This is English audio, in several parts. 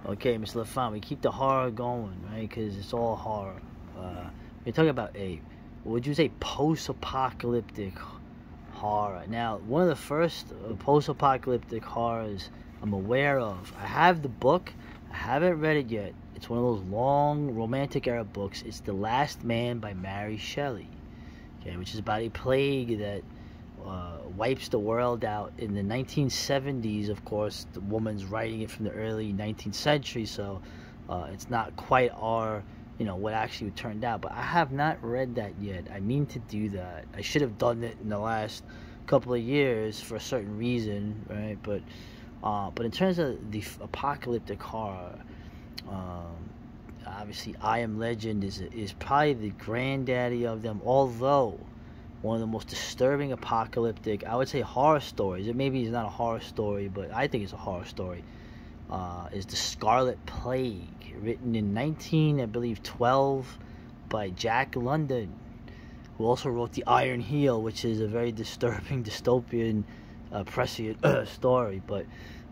Okay, Mr. LaFond, we keep the horror going, right? Because it's all horror. We're talking about what would you say, post-apocalyptic horror. Now, one of the first post-apocalyptic horrors I'm aware of, I have the book. I haven't read it yet. It's one of those long romantic era books. It's The Last Man by Mary Shelley, okay, which is about a plague that wipes the world out in the 1970s. Of course, the woman's writing it from the early 19th century, so it's not quite our, what actually turned out. But I have not read that yet. I mean to do that. I should have done it in the last couple of years for a certain reason, right? But in terms of the apocalyptic horror, obviously I Am Legend is probably the granddaddy of them, although one of the most disturbing apocalyptic, I would say, horror stories, it maybe is not a horror story, but I think it's a horror story, is The Scarlet Plague, written in 1912 by Jack London, who also wrote The Iron Heel, which is a very disturbing, dystopian, prescient story. But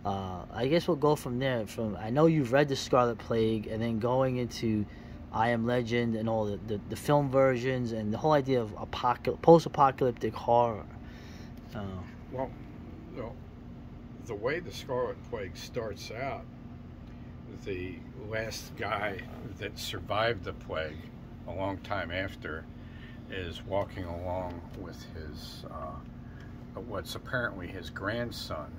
I guess we'll go from there. I know you've read The Scarlet Plague, and then going into I Am Legend and all the film versions and the whole idea of post-apocalyptic horror. Well, the way The Scarlet Plague starts out, the last guy that survived the plague a long time after is walking along with his what's apparently his grandson,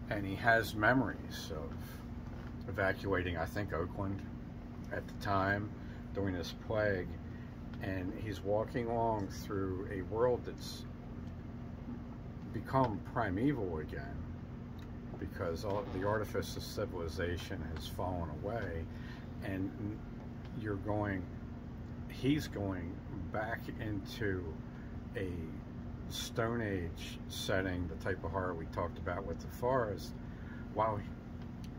and he has memories of evacuating, I think, Oakland at the time during this plague, and he's walking along through a world that's become primeval again because all the artifice of civilization has fallen away, and he's going back into a Stone Age setting, the type of horror we talked about with the forest, while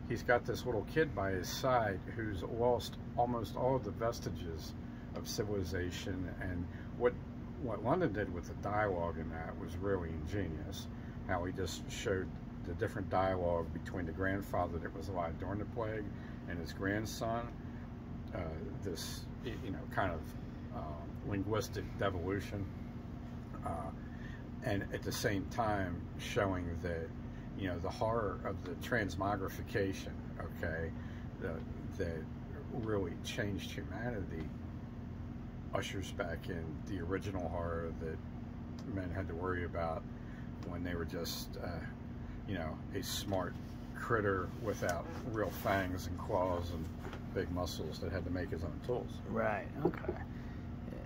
he's got this little kid by his side who's lost almost all of the vestiges of civilization. And what London did with the dialogue in that was really ingenious, how he just showed the different dialogue between the grandfather that was alive during the plague and his grandson, this kind of linguistic devolution, and at the same time showing that the horror of the transmogrification, okay, that really changed humanity, ushers back in the original horror that men had to worry about when they were just a smart critter without real fangs and claws and big muscles that had to make his own tools. Right. Okay.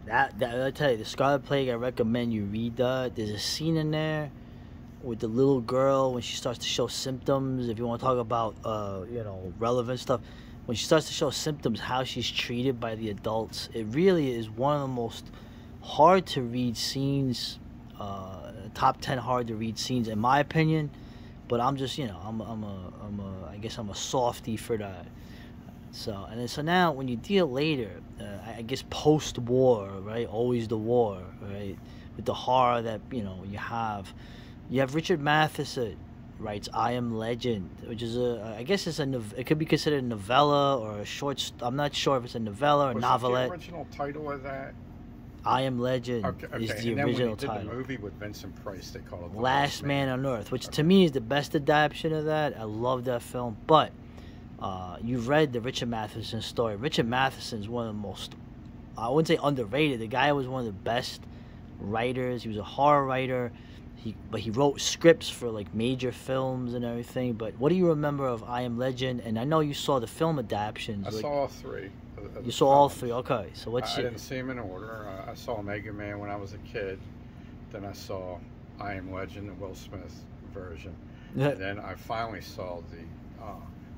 That I tell you, The Scarlet Plague, I recommend you read that. There's a scene in there with the little girl when she starts to show symptoms. If you want to talk about relevant stuff, when she starts to show symptoms, how she's treated by the adults, it really is one of the most hard to read scenes, top 10 hard to read scenes in my opinion. But I'm just I guess I'm a softie for that. So now when you deal later, I guess post-war, right? Always the war, right? With the horror that you have Richard Matheson writes I Am Legend, which is I guess it could be considered a novella or a short. I'm not sure if it's a novella or novelette. Was the original title of that? I Am Legend is the and original then when he did title. The movie with Vincent Price, they called it The Last Man on Earth, which to me is the best adaptation of that. I love that film, but you've read the Richard Matheson story. Richard Matheson is one of the most, I wouldn't say underrated. The guy was one of the best writers. He was a horror writer. But he wrote scripts for like major films and everything. But what do you remember of I Am Legend? And I know you saw the film adaptations. I saw all three. You saw all three, okay. So what's I didn't see them in order. I saw Mega Man when I was a kid. Then I saw I Am Legend, the Will Smith version. And then I finally saw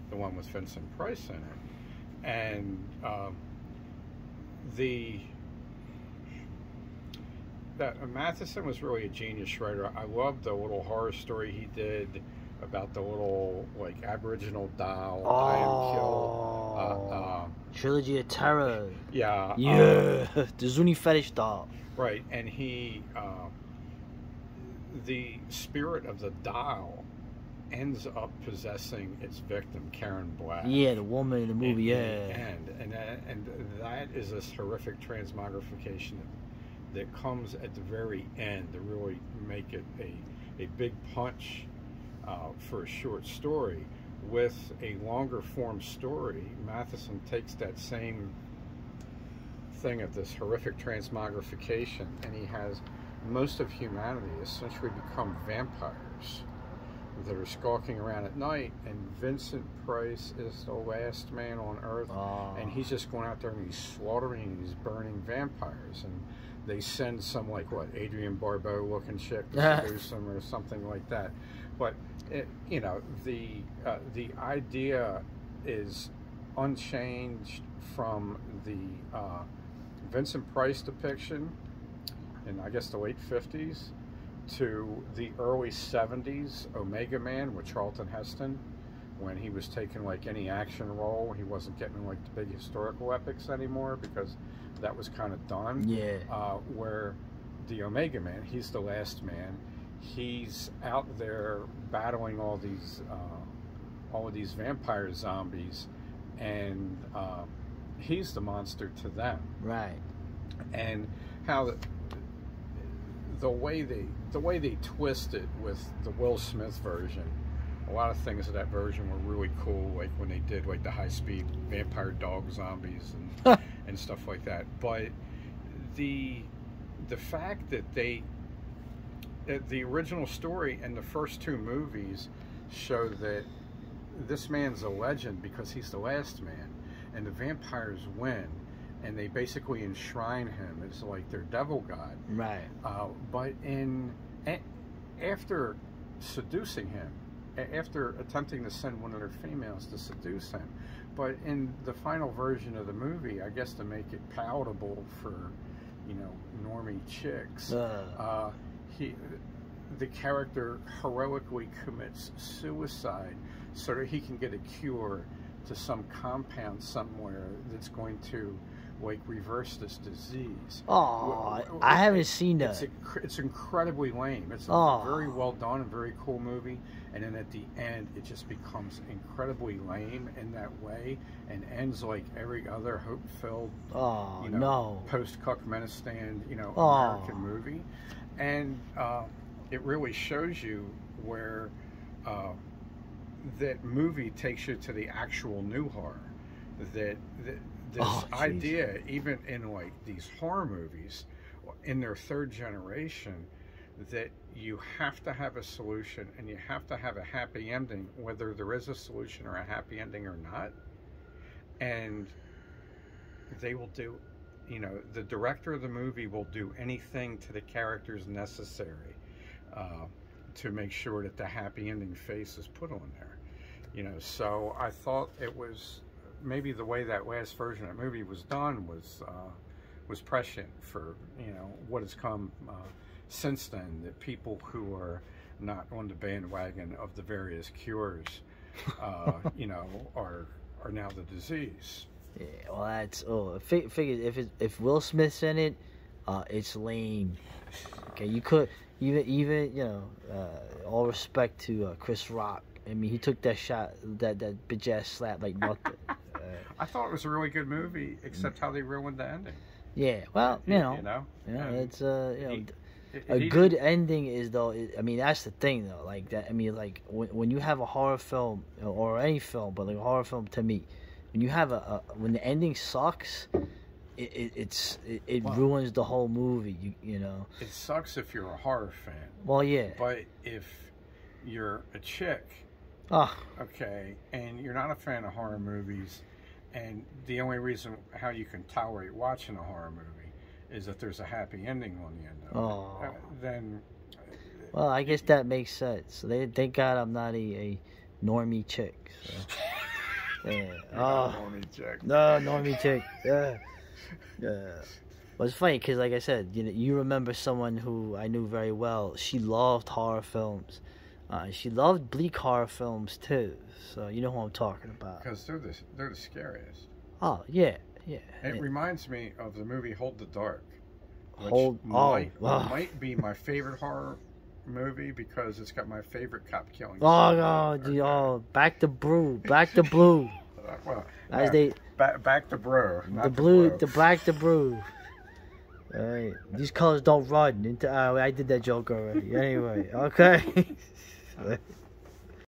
the one with Vincent Price in it. And Matheson was really a genius writer. I loved the little horror story he did about the little Aboriginal doll. I Am Killed. Trilogy of Terror. Yeah. The Zuni fetish doll. Right, and he, the spirit of the doll ends up possessing its victim, Karen Black. Yeah, the woman in the movie. And that is this horrific transmogrification that comes at the very end to really make it a big punch for a short story. With a longer form story, Matheson takes that same thing of this horrific transmogrification, and he has most of humanity essentially become vampires that are skulking around at night, and Vincent Price is the last man on Earth, and he's just going out there and he's slaughtering and he's burning vampires, and they send some, like, what, Adrienne Barbeau looking chick to seduce him or something like that. But you know, the idea is unchanged from the Vincent Price depiction in, I guess, the late 50s to the early 70s Omega Man with Charlton Heston, when he was taking, like, any action role. He wasn't getting, like, the big historical epics anymore because that was kind of done. Yeah. Where the Omega Man, he's the last man. He's out there battling all of these vampire zombies, and he's the monster to them. Right. And how the way they twisted with the Will Smith version, a lot of things of that version were really cool, like when they did, like, the high-speed vampire dog zombies and stuff like that. But the fact that the original story and the first two movies show that this man's a legend because he's the last man, and the vampires win, and they basically enshrine him as, like, their devil god. Right. But after seducing him, after attempting to send one of their females to seduce him, but in the final version of the movie, I guess to make it palatable for, you know, normie chicks, the character heroically commits suicide so that he can get a cure to some compound somewhere that's going to, like, reverse this disease. Oh, I haven't seen that. It's incredibly lame. It's a very well done and very cool movie, and then at the end it just becomes incredibly lame in that way, and ends like every other hope-filled, post-Turkmenistan, American movie, and it really shows you where that movie takes you to the actual new horror. This idea, even in, like, these horror movies in their third generation, that you have to have a solution and you have to have a happy ending, whether there is a solution or a happy ending or not. And they will do, the director of the movie will do anything to the characters necessary to make sure that the happy ending face is put on there. So I thought it was, maybe the way that last version of the movie was done was prescient for, what has come since then, that people who are not on the bandwagon of the various cures, are now the disease. Yeah, well, that's figure if Will Smith's in it, it's lame. Okay, you could even all respect to Chris Rock. I mean, he took that shot, that bitch ass slap like nothing. I thought it was a really good movie, except how they ruined the ending. Yeah, well, it's a good ending is, though. I mean, that's the thing, though. Like that. I mean, like when you have a horror film or any film, but like a horror film to me, when you have when the ending sucks, it ruins the whole movie. You know. It sucks if you're a horror fan. Well, yeah. But if you're a chick, okay, and you're not a fan of horror movies, and the only reason how you can tolerate watching a horror movie is that there's a happy ending on the end of it, then... Well, I guess that makes sense. Thank God I'm not a normie chick. So. Yeah. Normie chick. No, normie chick. Yeah. Well, it's funny because, like I said, you remember someone who I knew very well. She loved horror films. She loved bleak horror films too. So you know who I'm talking about. Because they're the scariest. Oh yeah. It reminds me of the movie Hold the Dark, which might be my favorite horror movie because it's got my favorite cop killing. Oh no, dude, oh, back to blue, back to blue. Well, As they back to bro, not the to blue, blue. the black, the blue. All right, these colors don't run into. I did that joke already. Anyway, okay.